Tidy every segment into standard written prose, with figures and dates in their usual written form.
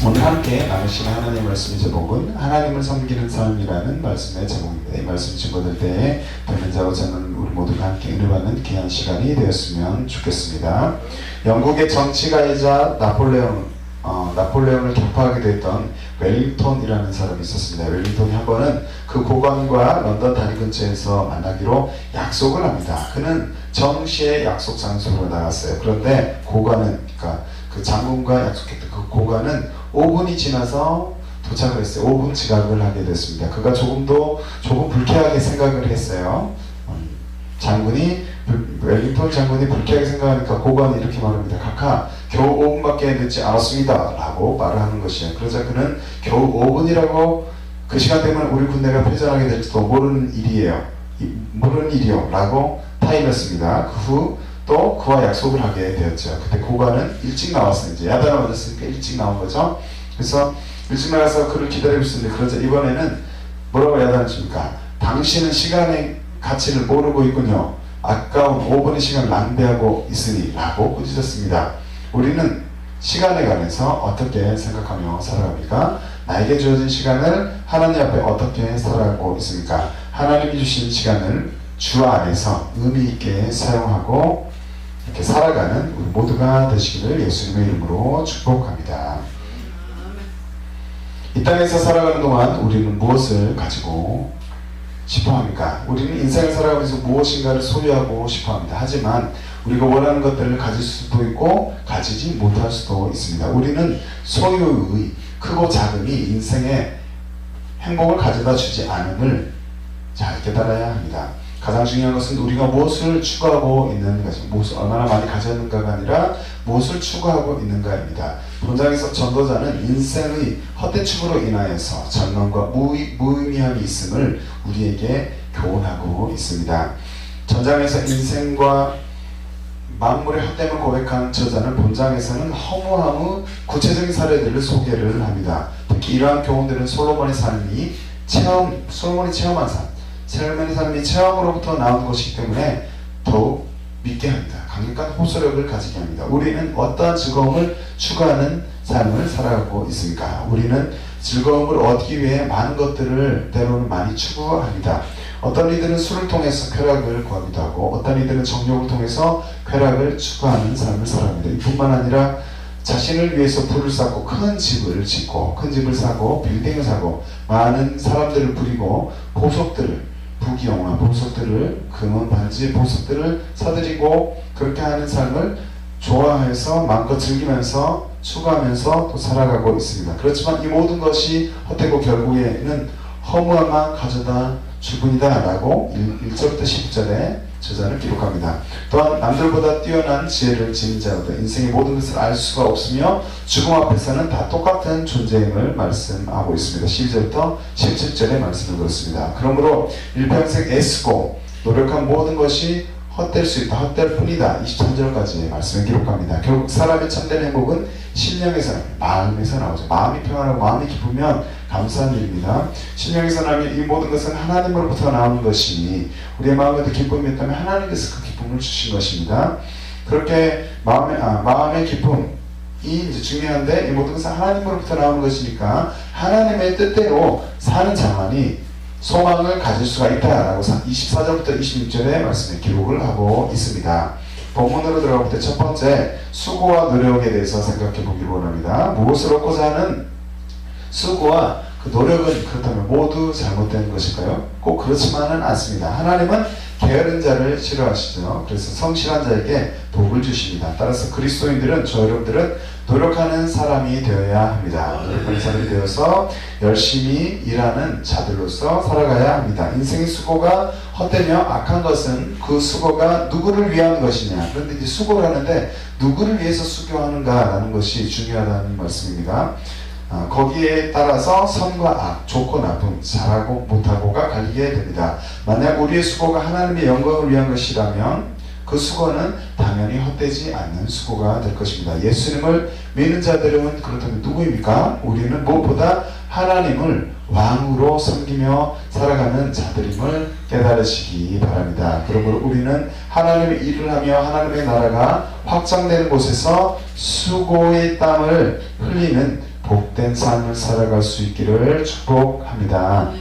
오늘 함께 나누신 하나님의 말씀의 제목은 하나님을 섬기는 삶이라는 말씀의 제목입니다. 이 말씀 증거될 때에 듣는 자와 저는 우리 모두가 함께 은혜 받는 귀한 시간이 되었으면 좋겠습니다. 영국의 정치가이자 나폴레옹을 격파하게 됐던 웰링턴이라는 사람이 있었습니다. 웰링턴이 한 번은 그 고관과 런던 다리 근처에서 만나기로 약속을 합니다. 그는 정시에 약속 장소로 나갔어요. 그런데 고관은, 그러니까 그 장군과 약속했던 그 고관은 5분이 지나서 도착을 했어요. 5분 지각을 하게 됐습니다. 그가 조금 불쾌하게 생각을 했어요. 웰링턴 장군이 불쾌하게 생각하니까 고관이 이렇게 말합니다. 카카, 겨우 5분밖에 늦지 않았습니다 라고 말을 하는 것이에요. 그러자 그는 겨우 5분이라고 그 시간 때문에 우리 군대가 패전하게 될지도 모르는 일이요 라고 타임했습니다. 그 후 또 그와 약속을 하게 되었죠. 그때 고관은 일찍 나왔어요. 이제 야단을 맞았으니까 일찍 나온 거죠. 그래서 일찍 나가서 그를 기다리고 있었는데, 그러자 이번에는 뭐라고 야단을 줍니까? 당신은 시간의 가치를 모르고 있군요. 아까운 5분의 시간을 낭비하고 있으니 라고 꾸짖었습니다. 우리는 시간에 관해서 어떻게 생각하며 살아갑니까? 나에게 주어진 시간을 하나님 앞에 어떻게 살아가고 있습니까? 하나님이 주신 시간을 주 안에서 의미 있게 사용하고 이렇게 살아가는 우리 모두가 되시기를 예수님의 이름으로 축복합니다. 이 땅에서 살아가는 동안 우리는 무엇을 가지고 싶어합니까? 우리는 인생을 살아가면서 무엇인가를 소유하고 싶어합니다. 하지만 우리가 원하는 것들을 가질 수도 있고 가지지 못할 수도 있습니다. 우리는 소유의 크고 작음이 인생의 행복을 가져다 주지 않음을 잘 깨달아야 합니다. 가장 중요한 것은 우리가 무엇을 추구하고 있는가, 무엇을 얼마나 많이 가졌는가가 아니라 무엇을 추구하고 있는가입니다. 본장에서 전도자는 인생의 헛되춤으로 인하여서 절망과 무의미함이 있음을 우리에게 교훈하고 있습니다. 전장에서 인생과 만물의 헛됨을 고백한 저자는 본장에서는 허무함의 구체적인 사례들을 소개를 합니다. 특히 이러한 교훈들은 솔로몬의 삶이 솔로몬이 체험한 삶이 체험으로부터 나온 것이기 때문에 더욱 믿게 합니다. 강력한 호소력을 가지게 합니다. 우리는 어떠한 즐거움을 추구하는 삶을 살아가고 있습니까? 우리는 즐거움을 얻기 위해 많은 것들을 때로는 많이 추구합니다. 어떤 이들은 술을 통해서 쾌락을 구하기도 하고, 어떤 이들은 정욕을 통해서 쾌락을 추구하는 삶을 살아갑니다. 이뿐만 아니라 자신을 위해서 부를 쌓고 큰 집을 짓고, 큰 집을 사고 빌딩을 사고 많은 사람들을 부리고 부귀영화 보석들을, 금은 반지 보석들을 사들이고 그렇게 하는 삶을 좋아해서 마음껏 즐기면서 추구하면서 또 살아가고 있습니다. 그렇지만 이 모든 것이 헛되고 결국에는 허무함만 가져다 줄 뿐이다 라고 1절부터 10절에 저자는 기록합니다. 또한 남들보다 뛰어난 지혜를 지닌 자로도 인생의 모든 것을 알 수가 없으며 죽음 앞에서는 다 똑같은 존재임을 말씀하고 있습니다. 12절부터 17절의 말씀을 그렇습니다. 그러므로 일평생 애쓰고 노력한 모든 것이 헛될 수 있다, 헛될 뿐이다. 23절까지 말씀을 기록합니다. 결국 사람의 참된 행복은 심령에서, 마음에서 나오죠. 마음이 평안하고 마음이 기쁘면 감사한 일입니다. 심령에서 나면 이 모든 것은 하나님으로부터 나오는 것이니 우리의 마음에도 기쁨이 있다면 하나님께서 그 기쁨을 주신 것입니다. 그렇게 마음의 기쁨이 이제 중요한데 이 모든 것은 하나님으로부터 나오는 것이니까 하나님의 뜻대로 사는 자만이 소망을 가질 수가 있다라고 24절부터 26절의 말씀에 기록을 하고 있습니다. 본문으로 들어가 볼 때 첫 번째, 수고와 노력에 대해서 생각해 보기를 원합니다. 무엇을 얻고자 하는 수고와 그 노력은 그렇다면 모두 잘못된 것일까요? 꼭 그렇지만은 않습니다. 하나님은 게으른 자를 싫어하시죠. 그래서 성실한 자에게 복을 주십니다. 따라서 그리스도인들은, 저 여러분들은 노력하는 사람이 되어야 합니다. 노력하는 사람이 되어서 열심히 일하는 자들로서 살아가야 합니다. 인생의 수고가 헛되며 악한 것은 그 수고가 누구를 위한 것이냐. 그런데 이제 수고를 하는데 누구를 위해서 수고하는가라는 것이 중요하다는 말씀입니다. 거기에 따라서 선과 악, 좋고 나쁨, 잘하고 못하고가 갈리게 됩니다. 만약 우리의 수고가 하나님의 영광을 위한 것이라면 그 수고는 당연히 헛되지 않는 수고가 될 것입니다. 예수님을 믿는 자들은 그렇다면 누구입니까? 우리는 무엇보다 하나님을 왕으로 섬기며 살아가는 자들임을 깨달으시기 바랍니다. 그러므로 우리는 하나님의 일을 하며 하나님의 나라가 확장되는 곳에서 수고의 땀을 흘리는 복된 삶을 살아갈 수 있기를 축복합니다.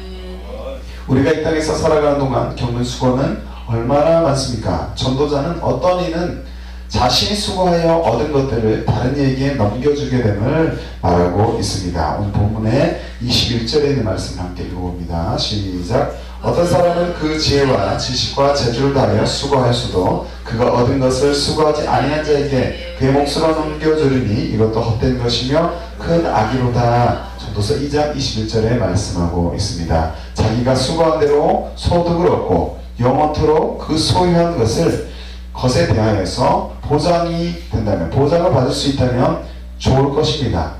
우리가 이 땅에서 살아가는 동안 겪는 수고는 얼마나 많습니까? 전도자는 어떤 이는 자신이 수고하여 얻은 것들을 다른 이에게 넘겨주게 됨을 말하고 있습니다. 오늘 본문의 21절에 있는 말씀을 함께 읽어봅니다. 시작. 어떤 사람은 그 지혜와 지식과 재주를 다하여 수고하였어도 그가 얻은 것을 수고하지 아니한 자에게 그의 몫으로 넘겨주리니 이것도 헛된 것이며 큰 악이로다. 전도서 2장 21절에 말씀하고 있습니다. 자기가 수고한 대로 소득을 얻고 영원토록 그 소유한 것에 대하여서 보장이 된다면, 보장을 받을 수 있다면 좋을 것입니다.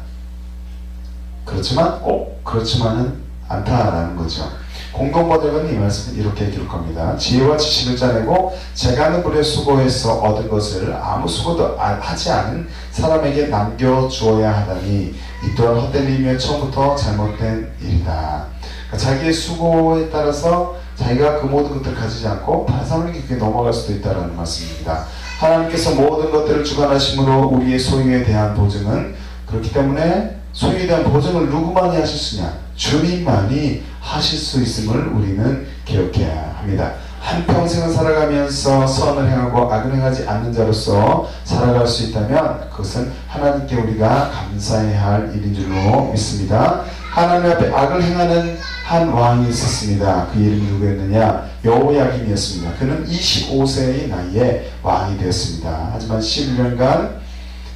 그렇지만 꼭 그렇지만은 않다라는 거죠. 공동번역은 이 말씀을 이렇게 기록합니다. 지혜와 지식을 짜내고 재간을 부려 수고해서 얻은 것을 아무 수고도 하지 않은 사람에게 남겨주어야 하다니 이 또한 헛된 일이며 처음부터 잘못된 일이다. 그러니까 자기의 수고에 따라서 자기가 그 모든 것들을 가지지 않고 다른 사람에게 그게 넘어갈 수도 있다는 말씀입니다. 하나님께서 모든 것들을 주관하심으로 우리의 소유에 대한 보증은, 그렇기 때문에 소유에 대한 보증을 누구만이 하실 수냐? 주님만이 하실 수 있음을 우리는 기억해야 합니다. 한평생을 살아가면서 선을 행하고 악을 행하지 않는 자로서 살아갈 수 있다면 그것은 하나님께 우리가 감사해야 할 일인 줄로 믿습니다. 하나님 앞에 악을 행하는 한 왕이 있었습니다. 그 이름이 누구였느냐? 여호야김이었습니다. 그는 25세의 나이에 왕이 되었습니다. 하지만 11년간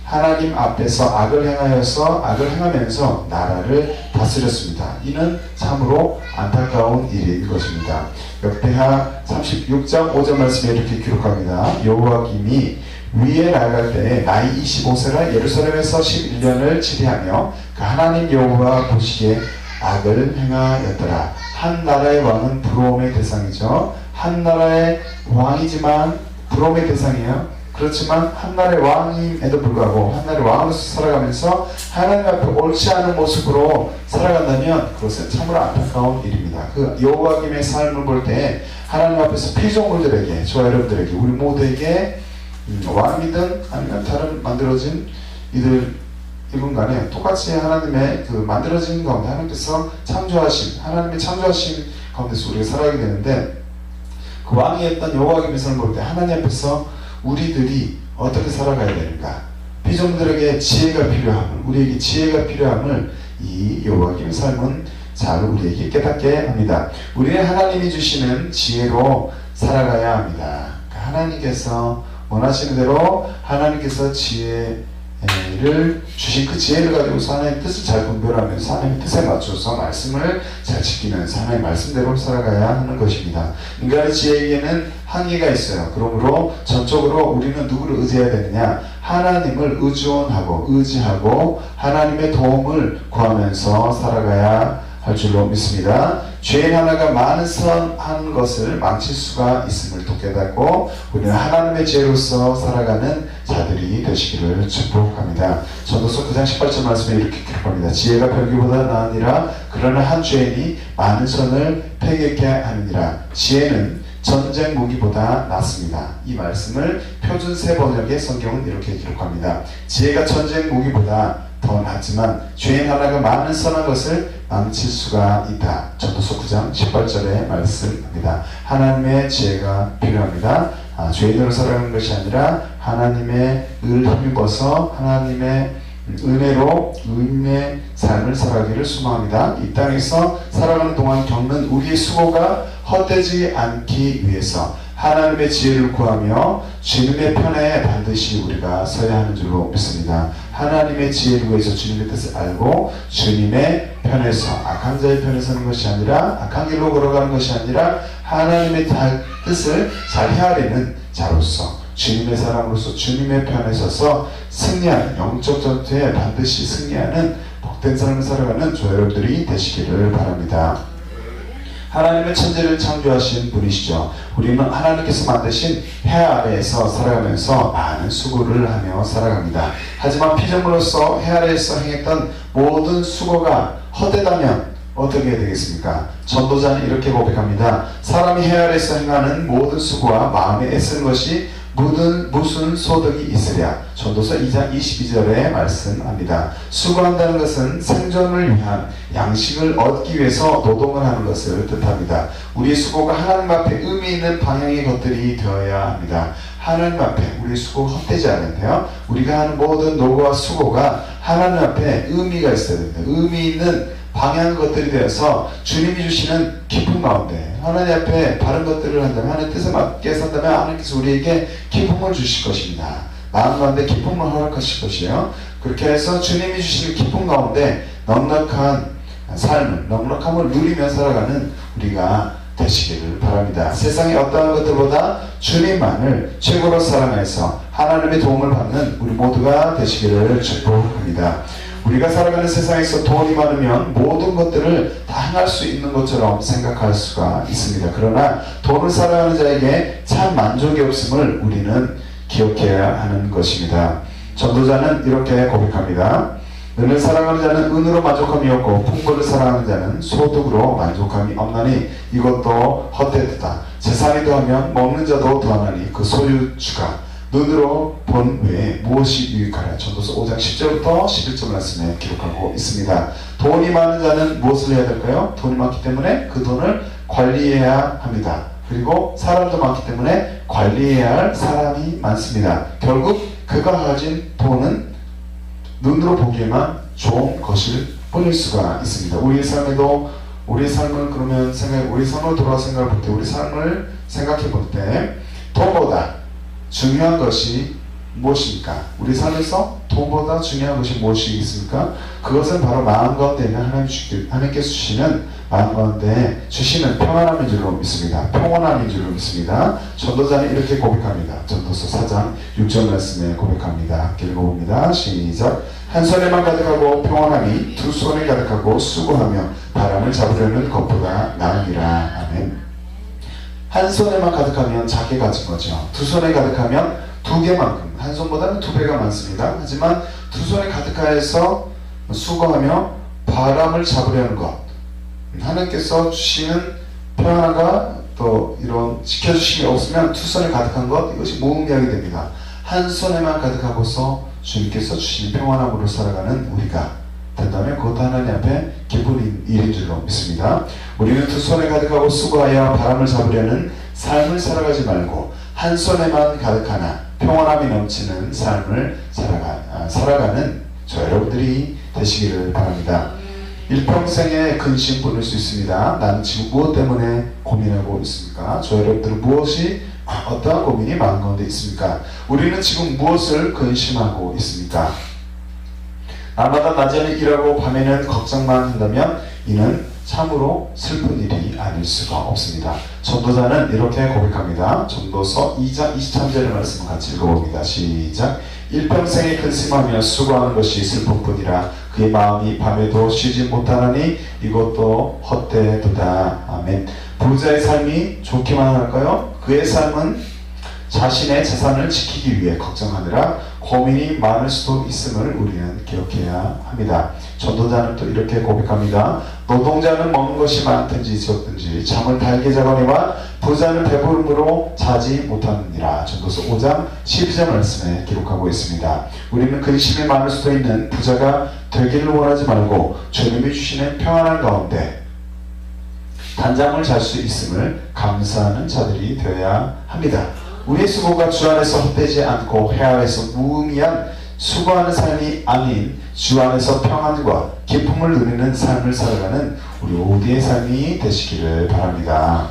하나님 앞에서 악을 행하면서 나라를 다스렸습니다. 이는 참으로 안타까운 일인 것입니다. 역대하 36장 5절 말씀에 이렇게 기록합니다. 여호야김이 위에 나아갈 때 나이 25세라 예루살렘에서 11년을 치리하며 그 하나님 여호와 보시기에 악을 행하였더라. 한 나라의 왕은 부러움의 대상이죠. 한 나라의 왕이지만 부러움의 대상이에요. 그렇지만 한 나라의 왕임에도 불구하고 한 나라의 왕으로서 살아가면서 하나님 앞에 옳지 않은 모습으로 살아간다면 그것은 참으로 안타까운 일입니다. 그 여호야김의 삶을 볼 때 하나님 앞에서 피조물들에게, 저와 여러분들에게, 우리 모두에게 왕이든 아니면 다른 만들어진 이분 간에 똑같이 하나님의 그 만들어진 가운데 하나님께서 하나님의 창조하신 가운데서 우리가 살아가게 되는데, 그 왕이었던 여호야김의 삶을 볼 때 하나님 앞에서 우리들이 어떻게 살아가야 되는가, 피조물들에게 지혜가 필요함을, 우리에게 지혜가 필요함을 이 여호야김의 삶은 잘 우리에게 깨닫게 합니다. 우리는 하나님이 주시는 지혜로 살아가야 합니다. 하나님께서 원하시는 대로 하나님께서 지혜를 주신 그 지혜를 가지고서 하나님의 뜻을 잘 분별하면서 하나님의 뜻에 맞춰서 말씀을 잘 지키면서 하나님의 말씀대로 살아가야 하는 것입니다. 인간의 지혜에게는 한계가 있어요. 그러므로 전적으로 우리는 누구를 의지해야 되느냐? 하나님을 의지하고 하나님의 도움을 구하면서 살아가야 할 줄로 믿습니다. 죄인 하나가 많은 선한 것을 망칠 수가 있음을 또 깨닫고 우리는 하나님의 지혜로서 살아가는 자들이 되시기를 축복합니다. 전도서 9장 18절 말씀에 이렇게 기록합니다. 지혜가 별기보다 나으니라. 그러나 한 죄인이 많은 선을 패게게 하느니라. 지혜는 전쟁 무기보다 낫습니다. 이 말씀을 표준 새 번역의 성경은 이렇게 기록합니다. 지혜가 전쟁 무기보다 더 낫지만 죄인 하나가 많은 선한 것을 망칠 수가 있다. 전도서 9장 18절의 말씀입니다. 하나님의 지혜가 필요합니다. 죄인으로 살아가는 것이 아니라 하나님의 의를 힘입어서 하나님의 은혜로 의인의 삶을 살아가기를 소망합니다. 이 땅에서 살아가는 동안 겪는 우리의 수고가 헛되지 않기 위해서 하나님의 지혜를 구하며 주님의 편에 반드시 우리가 서야 하는 줄로 믿습니다. 하나님의 지혜를 구해서 주님의 뜻을 알고 주님의 편에서, 악한 자의 편에 서는 것이 아니라, 악한 길로 걸어가는 것이 아니라 하나님의 뜻을 잘 헤아리는 자로서, 주님의 사람으로서 주님의 편에 서서 승리하는, 영적 전투에 반드시 승리하는 복된 삶을 살아가는 저 여러분들이 되시기를 바랍니다. 하나님의 천지를 창조하신 분이시죠. 우리는 하나님께서 만드신 해 아래에서 살아가면서 많은 수고를 하며 살아갑니다. 하지만 피조물로서 해 아래에서 행했던 모든 수고가 헛되다면 어떻게 되겠습니까? 전도자는 이렇게 고백합니다. 사람이 해 아래에서 행하는 모든 수고와 마음에 애쓰는 것이 무슨 소득이 있으랴. 전도서 2장 22절에 말씀합니다. 수고한다는 것은 생존을 위한 양식을 얻기 위해서 노동을 하는 것을 뜻합니다. 우리의 수고가 하나님 앞에 의미 있는 방향의 것들이 되어야 합니다. 하나님 앞에 우리의 수고가 헛되지 않는데요. 우리가 하는 모든 노고와 수고가 하나님 앞에 의미가 있어야 됩니다. 의미 있는 방향 것들이 되어서 주님이 주시는 기쁨 가운데 하나님 앞에 바른 것들을 한다면, 하나님 뜻에 맞게 산다면 하나님께서 우리에게 기쁨을 주실 것입니다. 마음 가운데 기쁨을 허락하실 것이에요. 그렇게 해서 주님이 주시는 기쁨 가운데 넉넉한 삶을, 넉넉함을 누리며 살아가는 우리가 되시기를 바랍니다. 세상의 어떠한 것들보다 주님만을 최고로 사랑해서 하나님의 도움을 받는 우리 모두가 되시기를 축복합니다. 우리가 살아가는 세상에서 돈이 많으면 모든 것들을 다 행할 수 있는 것처럼 생각할 수가 있습니다. 그러나 돈을 살아가는 자에게 참 만족이 없음을 우리는 기억해야 하는 것입니다. 전도자는 이렇게 고백합니다. 은을 사랑하는 자는 은으로 만족함이 없고 풍부를 사랑하는 자는 소득으로 만족함이 없나니 이것도 헛되다. 재산이 더하면 먹는 자도 더하나니 그 소유주가 눈으로 본 외에 무엇이 유익하랴. 전도서 5장 10절부터 11절 말씀에 기록하고 있습니다. 돈이 많은 자는 무엇을 해야 될까요? 돈이 많기 때문에 그 돈을 관리해야 합니다. 그리고 사람도 많기 때문에 관리해야 할 사람이 많습니다. 결국 그가 가진 돈은 눈으로 보기에만 좋은 것일 뿐일 수가 있습니다. 우리의 삶에도 우리의 삶을 그러면 우리 삶을 돌아 생각해 볼 때, 우리 삶을 생각해 볼 때 돈보다 중요한 것이 무엇입니까? 우리 삶에서 돈보다 중요한 것이 무엇이겠습니까? 그것은 바로 마음 가운데 있는 하나님께서 주시는 마음 가운데 주시는 평안함인 줄로 믿습니다. 평온함인 줄로 믿습니다. 전도자는 이렇게 고백합니다. 전도서 4장 6절 말씀에 고백합니다. 함께 읽어봅니다. 시작. 한 손에만 가득하고 평온함이 두 손에 가득하고 수고하며 바람을 잡으려는 것보다 나으니라. 아멘. 한 손에만 가득하면 작게 가진 거죠. 두 손에 가득하면 두 개만큼, 한 손보다는 두 배가 많습니다. 하지만 두 손에 가득하여서 수고하며 바람을 잡으려는 것, 하나님께서 주시는 평화가 또 이런 지켜주심이 없으면 두 손에 가득한 것, 이것이 무의미하게 됩니다. 한 손에만 가득하고서 주님께서 주시는 평안함으로 살아가는 우리가 된다면 그것도 하나님 앞에 기쁜 일인 줄로 믿습니다. 우리는 두 손에 가득하고 수고하여 바람을 잡으려는 삶을 살아가지 말고 한 손에만 가득하나 평안함이 넘치는 삶을 살아가는 저 여러분들이 되시기를 바랍니다. 일평생의 근심 보낼 수 있습니다. 나는 지금 무엇 때문에 고민하고 있습니까? 저 여러분들은 어떠한 고민이 마음 가운데 있습니까? 우리는 지금 무엇을 근심하고 있습니까? 날마다 낮에는 일하고 밤에는 걱정만 한다면 이는 참으로 슬픈 일이 아닐 수가 없습니다. 전도자는 이렇게 고백합니다. 전도서 2장 23절의 말씀을 같이 읽어봅니다. 시작. 일평생에 근심하며 수고하는 것이 슬픔뿐이라 그의 마음이 밤에도 쉬지 못하나니 이것도 헛되도다. 아멘. 부자의 삶이 좋기만 할까요? 그의 삶은 자신의 재산을 지키기 위해 걱정하느라 고민이 많을 수도 있음을 우리는 기억해야 합니다. 전도자는 또 이렇게 고백합니다. 노동자는 먹는 것이 많든지 적든지 잠을 달게 자거니와 부자는 배부름으로 자지 못하느니라. 전도서 5장 12절 말씀에 기록하고 있습니다. 우리는 근심이 많을 수도 있는 부자가 되기를 원하지 말고 주님이 주시는 평안한 가운데 단잠을 잘 수 있음을 감사하는 자들이 되어야 합니다. 우리의 수고가 주 안에서 헛되지 않고 해 아래서 무의미한 수고하는 삶이 아닌 주 안에서 평안과 기쁨을 누리는 삶을 살아가는 우리 모두의 삶이 되시기를 바랍니다.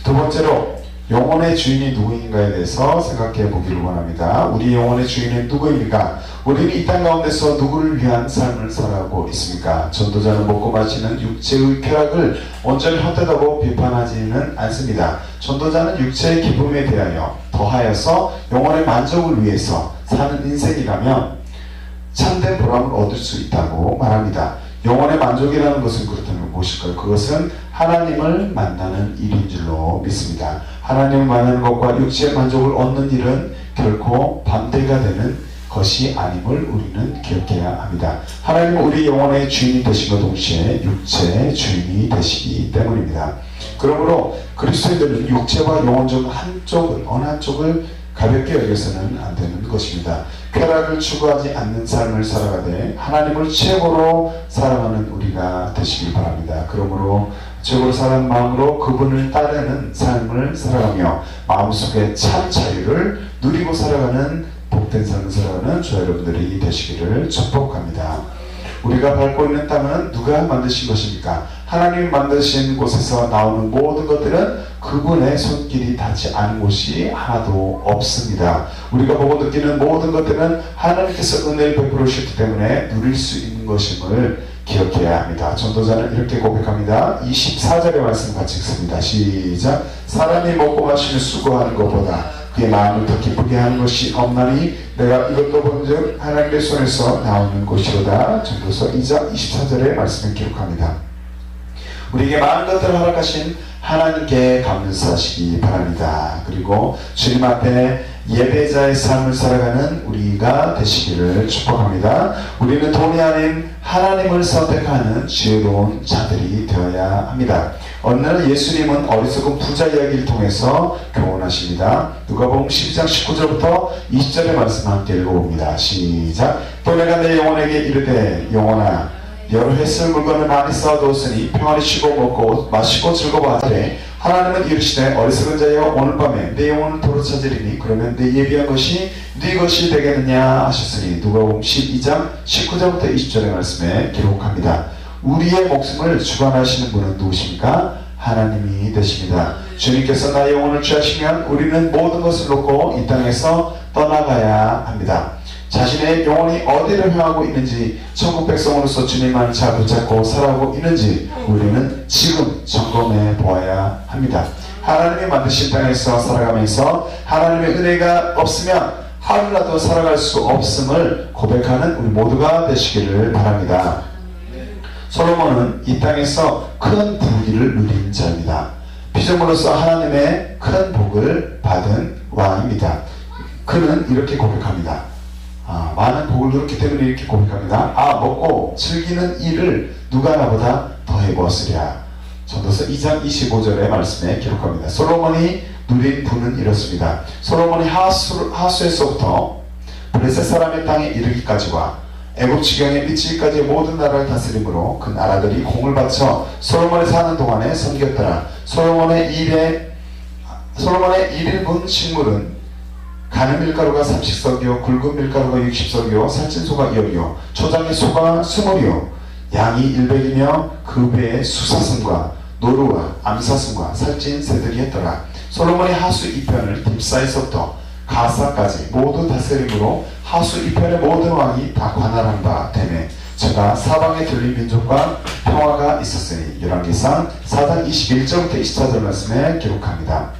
두 번째로 영혼의 주인이 누구인가에 대해서 생각해 보기를 원합니다. 우리 영혼의 주인은 누구입니까? 우리는 이 땅 가운데서 누구를 위한 삶을 살아가고 있습니까? 전도자는 먹고 마시는 육체의 쾌락을 온전히 헛되다고 비판하지는 않습니다. 전도자는 육체의 기쁨에 대하여 더하여서 영혼의 만족을 위해서 사는 인생이라면 참된 보람을 얻을 수 있다고 말합니다. 영혼의 만족이라는 것은 그렇다면 무엇일까요? 그것은 하나님을 만나는 일인 줄로 믿습니다. 하나님을 만나는 것과 육체의 만족을 얻는 일은 결코 반대가 되는 것이 아님을 우리는 기억해야 합니다. 하나님은 우리 영혼의 주인이 되심과 동시에 육체의 주인이 되시기 때문입니다. 그러므로 그리스도인들은 육체와 영혼 중 어느 한쪽을 가볍게 여겨서는 안 되는 것입니다. 쾌락을 추구하지 않는 삶을 살아가되 하나님을 최고로 사랑하는 우리가 되시길 바랍니다. 그러므로 최고로 사랑하는 마음으로 그분을 따르는 삶을 살아가며 마음속에 참 자유를 누리고 살아가는 복된 삶을 살아가는 저와 여러분들이 되시기를 축복합니다. 우리가 밟고 있는 땅은 누가 만드신 것입니까? 하나님이 만드신 곳에서 나오는 모든 것들은 그분의 손길이 닿지 않은 곳이 하나도 없습니다. 우리가 보고 느끼는 모든 것들은 하나님께서 은혜를 베풀어 주셨기 때문에 누릴 수 있는 것임을 기억해야 합니다. 전도자는 이렇게 고백합니다. 24절의 말씀 같이 읽습니다. 시작. 사람이 먹고 마시며 수고하는 것보다 그의 마음을 더 기쁘게 하는 것이 없나니 내가 이것도 본즉 하나님의 손에서 나오는 것이로다. 전도서 2장 24절의 말씀을 기록합니다. 우리에게 많은 것들을 허락하신 하나님께 감사하시기 바랍니다. 그리고 주님 앞에 예배자의 삶을 살아가는 우리가 되시기를 축복합니다. 우리는 돈이 아닌 하나님을 선택하는 지혜로운 자들이 되어야 합니다. 어느 날 예수님은 어리석은 부자 이야기를 통해서 교훈하십니다. 누가복음 12장 19절부터 20절의 말씀 함께 읽어봅니다. 시작. 또 내가 내 영혼에게 이르되 영혼아 여러 횟을 물건을 많이 쌓아두었으니 평안히 쉬고 먹고 마시고 즐거워하되 하나님은 이르시되 어리석은 자여 오늘 밤에 내 영혼을 도로 찾으리니 그러면 내 예비한 것이 네 것이 되겠느냐 하셨으니 누가복음 12장 19절부터 20절의 말씀에 기록합니다. 우리의 목숨을 주관하시는 분은 누구십니까? 하나님이 되십니다. 주님께서 나의 영혼을 취하시면 우리는 모든 것을 놓고 이 땅에서 떠나가야 합니다. 자신의 영혼이 어디를 향하고 있는지 천국 백성으로서 주님만 잘 붙잡고 살아가고 있는지 우리는 지금 점검해 보아야 합니다. 하나님이 만드신 땅에서 살아가면서 하나님의 은혜가 없으면 하루라도 살아갈 수 없음을 고백하는 우리 모두가 되시기를 바랍니다. 솔로몬은 이 땅에서 큰 부귀를 누린 자입니다. 피조물로서 하나님의 큰 복을 받은 왕입니다. 그는 이렇게 고백합니다. 많은 복을 누렸기 때문에 이렇게 고백합니다. 먹고 즐기는 일을 누가 나보다 더해보았으랴. 전도서 2장 25절의 말씀에 기록합니다. 솔로몬이 누린 부는 이렇습니다. 솔로몬이 하수에서부터 블레셋 사람의 땅에 이르기까지와 애굽 지경에 미치기까지의 모든 나라를 다스림으로 그 나라들이 공을 바쳐 솔로몬이 사는 동안에 섬겼더라. 솔로몬의 1인분 식물은 가는 밀가루가 30석이요 굵은 밀가루가 60석이요 살찐 소가 2억이요 초장의 소가 20이요 양이 100이며 그 배에 수사슴과 노루와 암사슴과 살찐 새들이 했더라. 솔로몬이 하수 2편을 딥사에서부터 가사까지 모두 다스림으로 하수 2편의 모든 왕이 다 관할한 바 되매 제가 사방에 들린 민족과 평화가 있었으니. 열왕기상 4장 21절부터 24절 말씀에 기록합니다.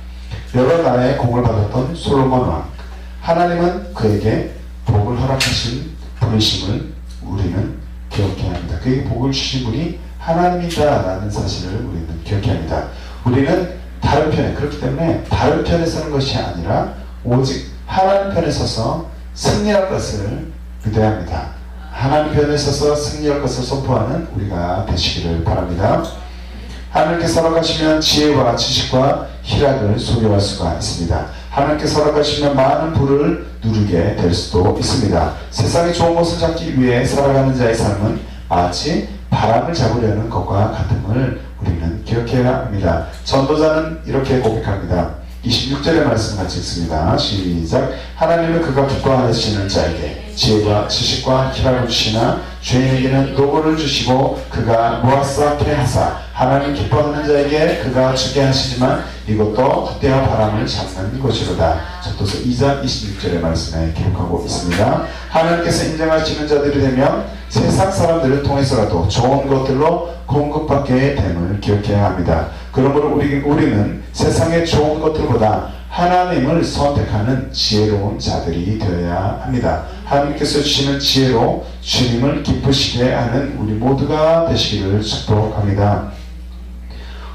여러 나라의 공을 받았던 솔로몬 왕, 하나님은 그에게 복을 허락하신 분이심을 우리는 기억해야 합니다. 그에게 복을 주신 분이 하나님이다라는 사실을 우리는 기억해야 합니다. 우리는 다른 편에, 그렇기 때문에 다른 편에 서는 것이 아니라 오직 하나님 편에 서서 승리할 것을 믿어야 합니다. 하나님 편에 서서 승리할 것을 선포하는 우리가 되시기를 바랍니다. 하나님께서 허락하시면 지혜와 지식과 희락을 소유할 수가 있습니다. 하나님께서 허락하시면 많은 부를 누리게 될 수도 있습니다. 세상에 좋은 것을 잡기 위해 살아가는 자의 삶은 마치 바람을 잡으려는 것과 같음을 우리는 기억해야 합니다. 전도자는 이렇게 고백합니다. 26절의 말씀 같이 읽습니다. 시작. 하나님은 그가 기뻐하시는 자에게 지혜와 지식과 희락을 주시나 죄인에게는 노고를 주시고 그가 모아쌓게 하사 하나님 기뻐하는 자에게 그가 주게 하시지만 이것도 헛되어 바람을 잡는 것이로다. 전도서 2장 26절의 말씀에 기록하고 있습니다. 하나님께서 인정하시는 자들이 되면 세상 사람들을 통해서라도 좋은 것들로 공급받게 됨을 기억해야 합니다. 그러므로 우리는 세상의 좋은 것들보다 하나님을 선택하는 지혜로운 자들이 되어야 합니다. 하나님께서 주시는 지혜로 주님을 기쁘시게 하는 우리 모두가 되시기를 축복합니다.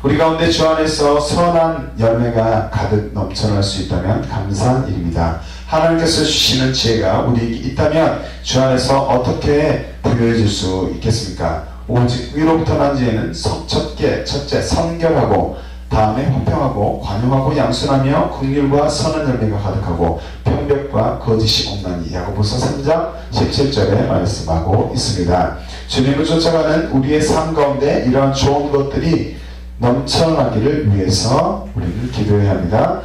우리 가운데 주 안에서 선한 열매가 가득 넘쳐날 수 있다면 감사한 일입니다. 하나님께서 주시는 지혜가 우리에게 있다면 주 안에서 어떻게 부여해질 수 있겠습니까? 오직 위로부터 난 지혜는 첫째 성결하고 다음에 화평하고 관용하고 양순하며 긍휼과 선한 열매가 가득하고 편벽과 거짓이 없나니. 야고보서 3장 17절에 말씀하고 있습니다. 주님을 쫓아가는 우리의 삶 가운데 이러한 좋은 것들이 넘쳐나기를 위해서 우리는 기도해야 합니다.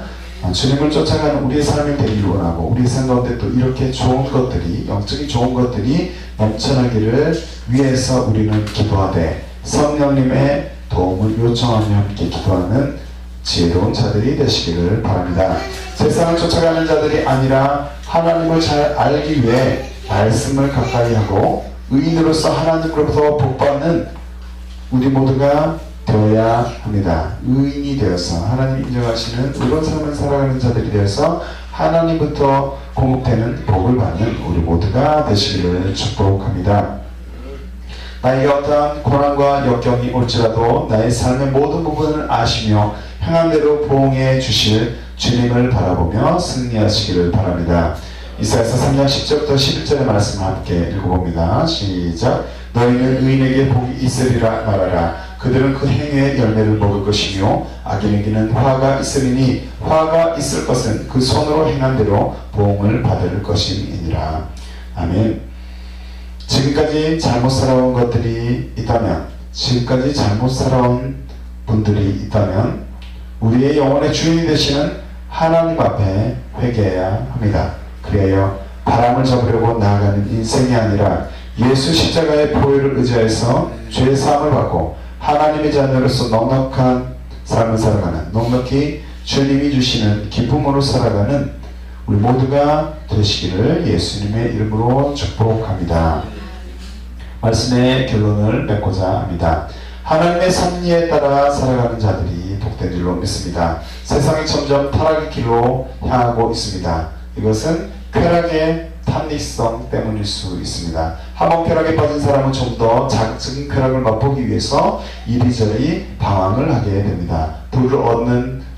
주님을 쫓아가는 우리의 삶이 되기를 원하고 우리의 삶 가운데 또 이렇게 좋은 것들이, 영적인 좋은 것들이 넘쳐나기를 위해서 우리는 기도하되 성령님의 도움을 요청하며 함께 기도하는 지혜로운 자들이 되시기를 바랍니다. 세상을 쫓아가는 자들이 아니라 하나님을 잘 알기 위해 말씀을 가까이 하고 의인으로서 하나님으로부터 복받는 우리 모두가 되어야 합니다. 의인이 되어서 하나님 인정하시는 의로운 삶을 살아가는 자들이 되어서 하나님부터 공급되는 복을 받는 우리 모두가 되시기를 축복합니다. 나에게 어떠한 고난과 역경이 올지라도 나의 삶의 모든 부분을 아시며 향한 대로 보응해 주실 주님을 바라보며 승리하시기를 바랍니다. 이사야서 3장 10절부터 11절의 말씀을 함께 읽어봅니다. 시작. 너희는 의인에게 복이 있으리라 말하라. 그들은 그 행위의 열매를 먹을 것이며 악인에게는 화가 있으리니 화가 있을 것은 그 손으로 행한 대로 보응을 받을 것임이니라. 아멘. 지금까지 잘못 살아온 것들이 있다면, 지금까지 잘못 살아온 분들이 있다면 우리의 영혼의 주인이 되시는 하나님 앞에 회개해야 합니다. 그래야 바람을 잡으려고 나아가는 인생이 아니라 예수 십자가의 보혈을 의지해서 죄의 사함을 받고 하나님의 자녀로서 넉넉한 삶을 살아가는, 넉넉히 주님이 주시는 기쁨으로 살아가는 우리 모두가 되시기를 예수님의 이름으로 축복합니다. 말씀의 결론을 맺고자 합니다. 하나님의 섭리에 따라 살아가는 자들이 복된 줄로 믿습니다. 세상이 점점 타락의 길로 향하고 있습니다. 이것은 쾌락의 탐닉성 때문일 수 있습니다. 한번 쾌락에 빠진 사람은 좀 더 작은 쾌락을 맛보기 위해서 이리저리 방황을 하게 됩니다. 부를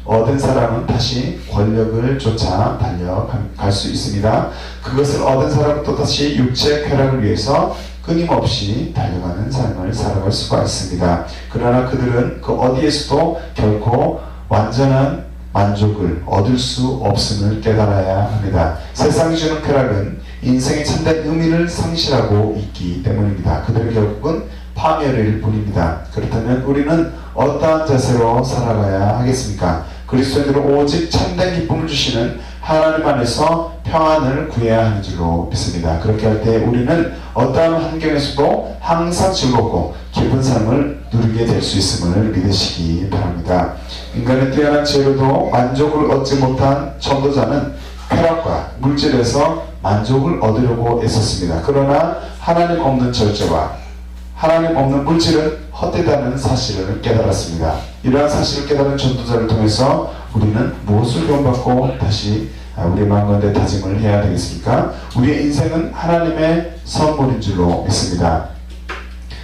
얻은 사람은 다시 권력을 쫓아 달려갈 수 있습니다. 그것을 얻은 사람은 또다시 육체 쾌락을 위해서 끊임없이 달려가는 삶을 살아갈 수가 있습니다. 그러나 그들은 그 어디에서도 결코 완전한 만족을 얻을 수 없음을 깨달아야 합니다. 세상이 주는 쾌락은 인생의 참된 의미를 상실하고 있기 때문입니다. 그들은 결국은 파멸일 뿐입니다. 그렇다면 우리는 어떠한 자세로 살아가야 하겠습니까? 그리스도인으로 오직 참된 기쁨을 주시는 하나님 안에서 평안을 구해야 하는 줄로 믿습니다. 그렇게 할 때 우리는 어떠한 환경에서도 항상 즐겁고 기쁜 삶을 누리게 될 수 있음을 믿으시기 바랍니다. 인간의 뛰어난 지혜로도 만족을 얻지 못한 전도자는 쾌락과 물질에서 만족을 얻으려고 애썼습니다. 그러나 하나님 없는 절제와 하나님 없는 물질은 헛되다는 사실을 깨달았습니다. 이러한 사실을 깨달은 전도자를 통해서 우리는 무엇을 구원받고 다시 우리의 마음 가운데 다짐을 해야 되겠습니까? 우리의 인생은 하나님의 선물인 줄로 믿습니다.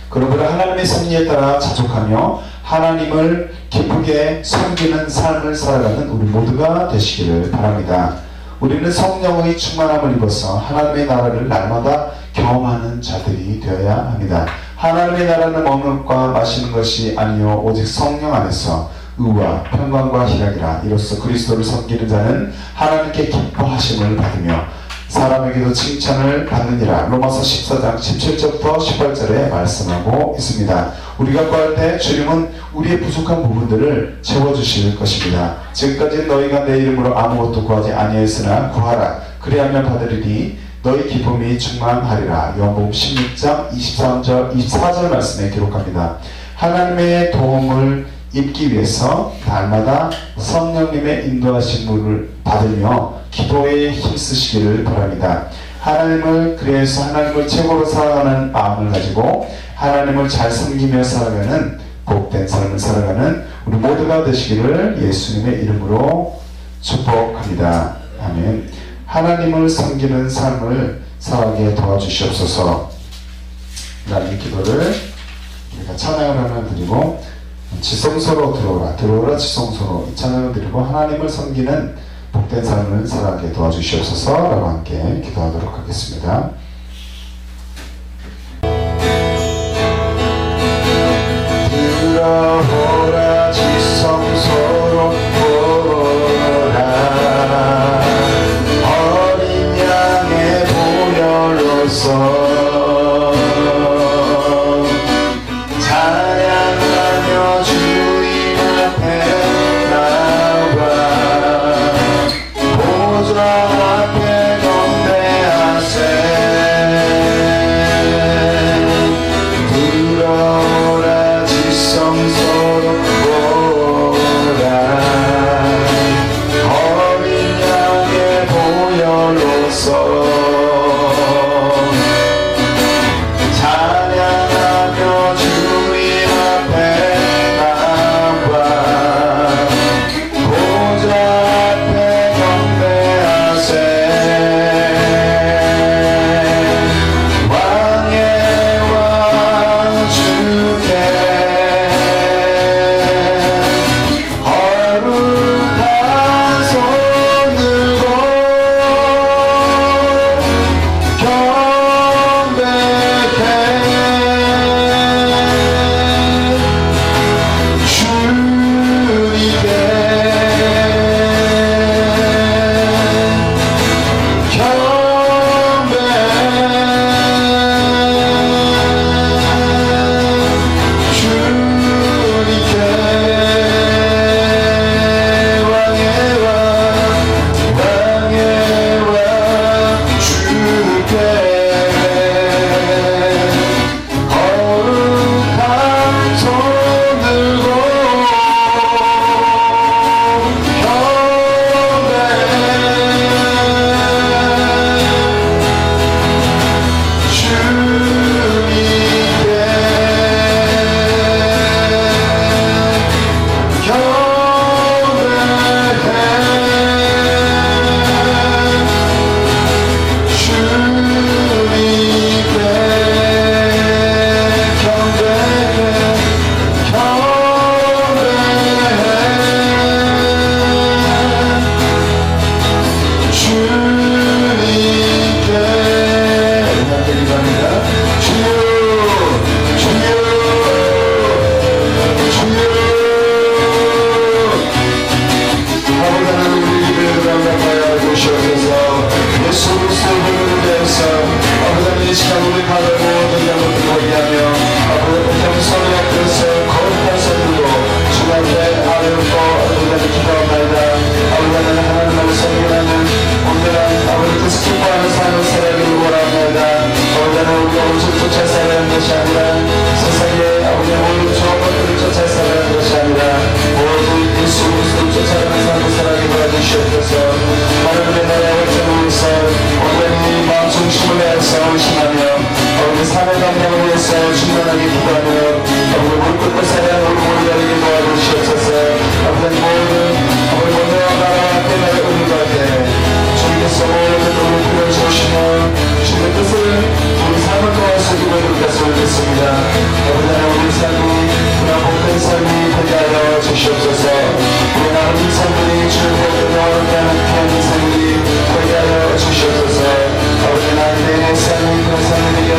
그러므로 하나님의 섭리에 따라 자족하며 하나님을 기쁘게 섬기는 삶을 살아가는 우리 모두가 되시기를 바랍니다. 우리는 성령의 충만함을 입어서 하나님의 나라를 날마다 경험하는 자들이 되어야 합니다. 하나님의 나라는 먹는 것과 마시는 것이 아니요 오직 성령 안에서 의와 평강과 희락이라. 이로써 그리스도를 섬기는 자는 하나님께 기뻐하심을 받으며 사람에게도 칭찬을 받느니라. 로마서 14장 17절부터 18절에 말씀하고 있습니다. 우리가 구할 때 주님은 우리의 부족한 부분들을 채워주실 것입니다. 지금까지 너희가 내 이름으로 아무것도 구하지 아니하였으나 구하라. 그리하면 받으리니 너희 기쁨이 충만하리라. 요한복음 16장 24절 말씀에 기록합니다. 하나님의 도움을 입기 위해서 날마다 성령님의 인도하심을 받으며 기도에 힘쓰시기를 바랍니다. 그래서 하나님을 최고로 사랑하는 마음을 가지고 하나님을 잘 섬기며 살아가는 복된 삶을 살아가는 우리 모두가 되시기를 예수님의 이름으로 축복합니다. 아멘. 하나님을 섬기는 삶을 살아가게 도와주시옵소서. 이 기도를 우리가 찬양을 하나 드리고 지성소로 들어오라 지성소로 이 찬양을 드리고 하나님을 섬기는 복된 삶을 살아가게 도와주시옵소서 라고 함께 기도하도록 하겠습니다. 들어오라 지성소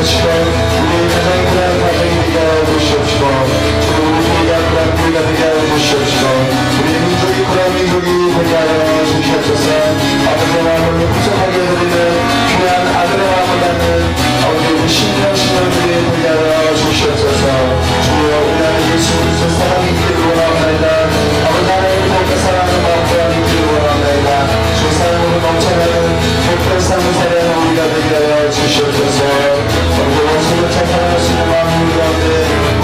주시옵시고 우리 가정이 그런 가정이 되게 하여 주시옵시고 우리 교회가 그런 교회가 되게 하여 주시옵시고 우리 민족이 그런 민족이 되게 하여 주시옵소서. 아버지의 마음을 구속하게 해드리는 귀한 아들의 마음을 갖는 아버지 우리 신령들이 되게 하여 주시옵소서. 주여 우리 하나님 예수 그리스도 사랑이 있기를 원하옵나이다. 아버지 하나님 더욱더 사랑하는 마음 또한 있기를 원하옵나이다. 주 사랑으로 넘쳐나는 특별 상사는 우리가 되게 하여 주시옵소서. 아버지 원수를 찬양할 수 있는 마음 우리 가운데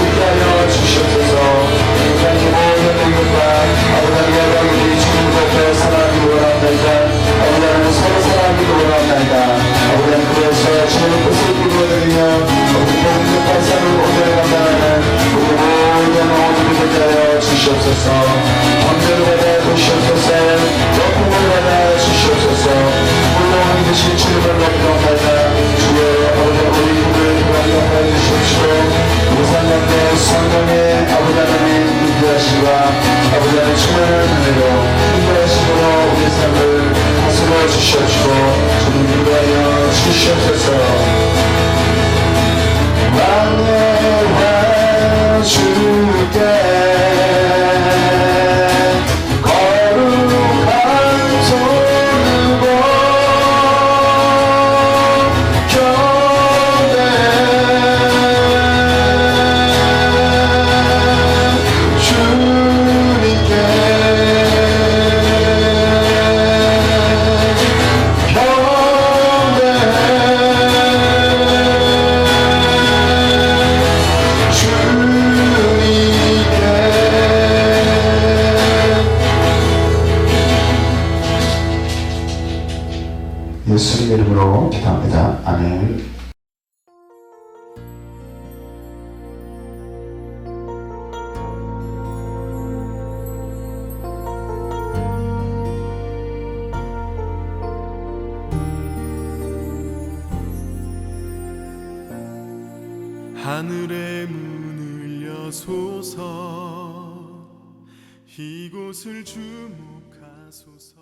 있게 하여 주시옵소서. 인간이 모든 능력과 아버지 하나님 영광이 주님을 더 사랑하기를 원하옵나이다. 아버지 하나님 서로 사랑하기를 원하옵나이다. 아버지 하나님 그래서 주님의 뜻을 이루어드리며 아버지 복음의 발상을 오늘에 감당하는 우리 모든 영혼들이 되게 하여 주시옵소서. 권세를 받아 주시옵소서. 높음을 받아 주시옵소서. 물론 이듯이 주님을 높여옵나이다. 주여 아버지 우리 힘을 공격하여 주시옵시고 우리 삶가운데 성령의 아버지 하나님 인도하시와 아버지 하나님 충만한 은혜로 인도하심으로 우리 삶을 다스려 주시옵시고 주님 인도하여 주시옵소서. 왕의 주께 예수님의 이름으로 기도합니다. 아멘. 하늘의 문을 여소서 이곳을 주목하소서.